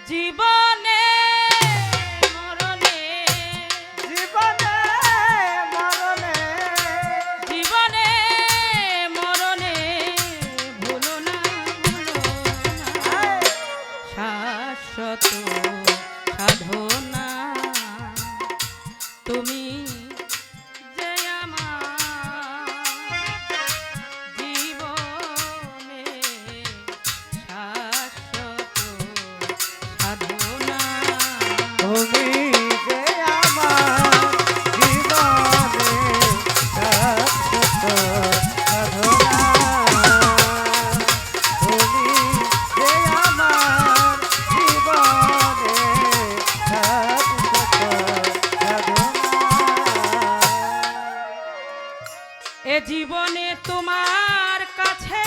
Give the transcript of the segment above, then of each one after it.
জীবনে মরণে জীবনে মরণে জীবনে মরণে ভুলো না শাশ্বত সাধনা তুমি যে আমার জীবনে শাশ্বত সাধনা তুমি যে আমার জীবনে শাশ্বত সাধনা তুমি যে আমার জীবনে শাশ্বত সাধনা এ জীবনে তোমার কাছে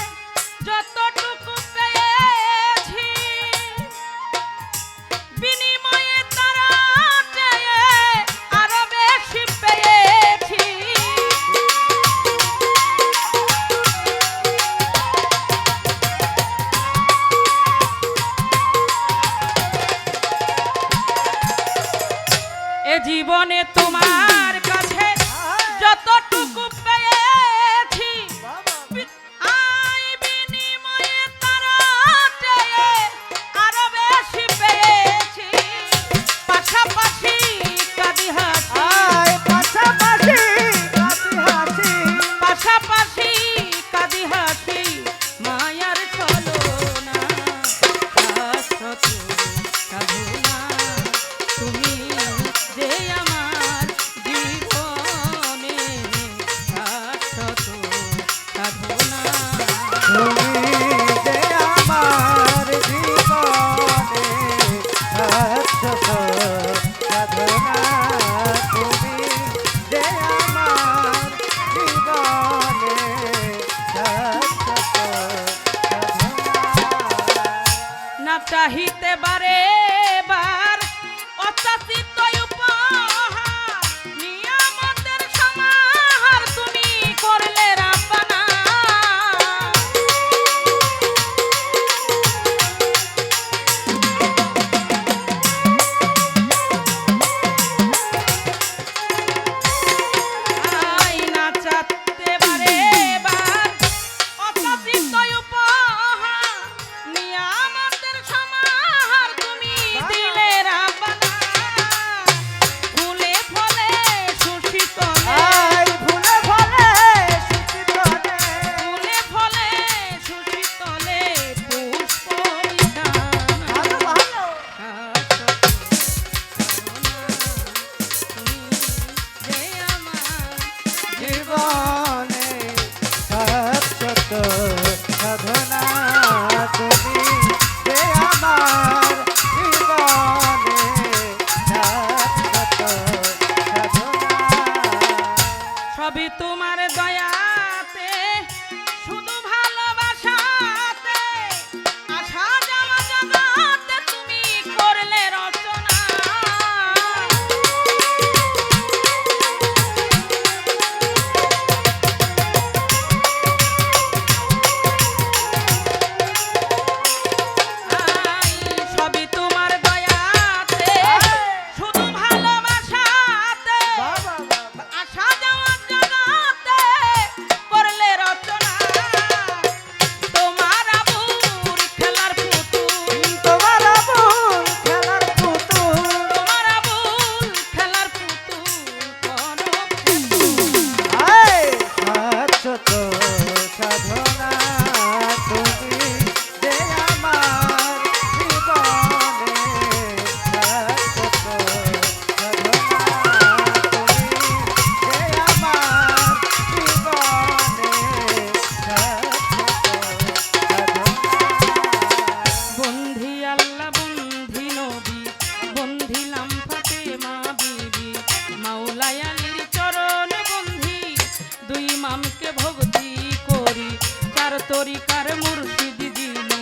যতটুকু পেয়েছি বিনিময়ে তারা চেয়ে আরো বেশি পেয়েছি এ জীবনে তোমার কাছে যতটুকু পেয়েছি আই বিনিময়ে তারা চেয়ে আরো বেশি পেয়েছি পাশাপাশি কাঁদি হাসি আয় পাশাপাশি কাঁদি হাসি পাশাপাশি কাঁদি হাসি মায়ার ছলনা শাশ্বত সাধনা তুমি যে আমার জীবনে শাশ্বত সাধনা তুমি যে আমার জীবনে শাশ্বত সাধনা তুমি যে আমার জীবনে শাশ্বত সাধনা না চাহিতে বারে বার অচাচিত উপহার নিয়ামতের সমাহার তুমি করলে রাব্বানা আই না চাতে বারে বার অচাচিত উপহার নিয়ামতের সমাহার তুমি দিলে রাব্বানা ফুলে ফলে সুশীতলে আয় ফুলে ফলে সুচিতনে ফুলে ফলে সুশীতলে পুষ্প বিধান ভালো ভালো জীবনে শাশ্বত সাধনা তুমি যে আমার জীবনে শাশ্বত সাধনা সবই তোমার দয়াতে শুধু ভালোবাসাতে আশা যাওয়া জগতে তুমি করলে রচনা সবই তোমার দয়াতে শুধু ভালোবাসাতে বাবা বাবা আশা যাওয়া জগতে করলে রচনা তোমার আবুর খেলার পুতুল তোমার আবুল খেলার পুতুল তোমার আবুল খেলার পুতুল করো পুতুল আয় শাশ্বত সাধনা তুমি যে আমার জীবনে শাশ্বত সাধনা তুমি যে আমার জীবনে শাশ্বত সাধনা বন্ধি আল্লাহ বন্ধি নবী বন্ধিলাম ফাতেমা বিবি মাওলাই আলীর চরণ বন্ধি দুই ইমামকে ভক্তি করি চার তরিকার মুর্শিদ যিনি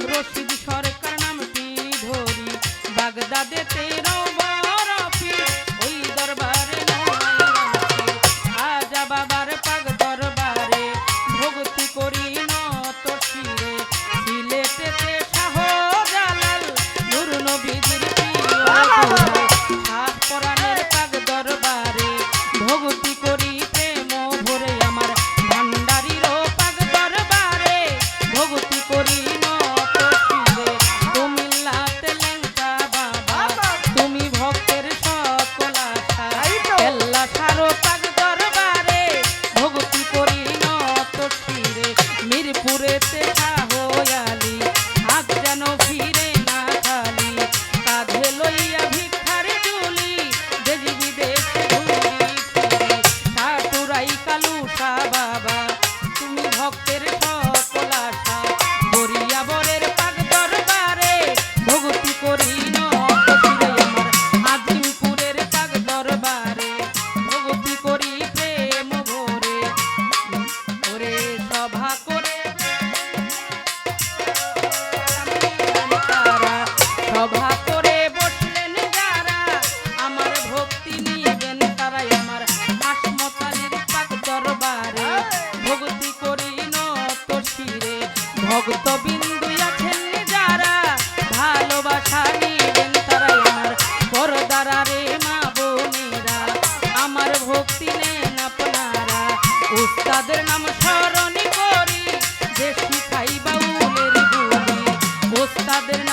রশিদ সরকার নামটি ধরি বাগদাদেতে রবরফি ওই দরবারে আজা বাবার পাগ দরবারে ভক্তি করি নত শিরে সিলেটেতে শাহ জালাল নূর নবী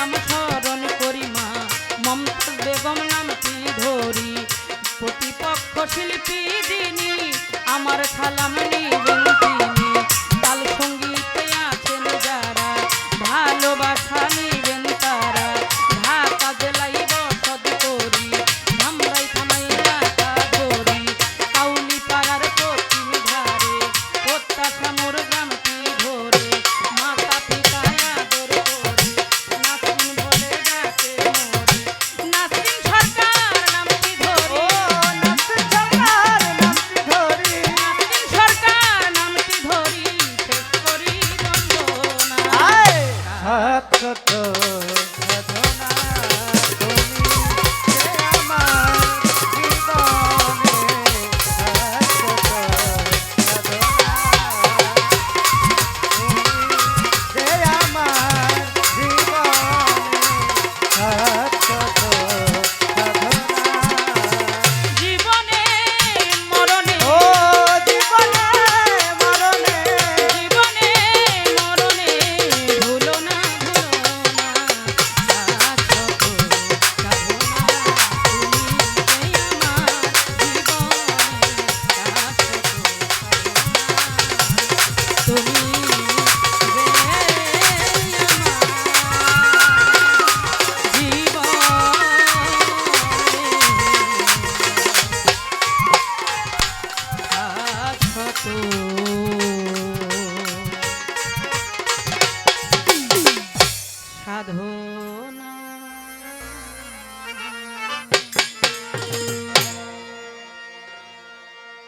নাম স্মরণ করি মা মমতাজ বেগম নামটি ধরি প্রতিপক্ষ শিল্পী যিনি আমার খালাম নিবেন তিনি তাল সঙ্গীতে আছেন যারা ভালোবাসা নিবেন তারা ঢাকা জেলায় বসত করি ধামরাই থানায় এলাকা ধরি কাউলি পাড়ার পশ্চিম ধারে প্রত্যাশা মোর গ্রামটি ধরে মাতা পিতা আদর করি নাসরিন বলে ডাকে মোরে নাসরিন সরকার নামটি ধরি নাসরিন সরকার নামটি ধরি নাসরিন সরকার নামটি ধরি শেষ করি বন্দনা আয় শাশ্বত সাধনা তুমি যে আমার জীবনে শাশ্বত সাধনা তুমি যে আমার জীবনে শাশ্বত সাধনা জীবনে মরণে ও জীবনে মরণে জীবনে মরণে ভুলো না শাশ্বত সাধনা তুমি যে আমার জীবনে শাশ্বত সাধনা তুমি যে আমার জীবনে সাধনা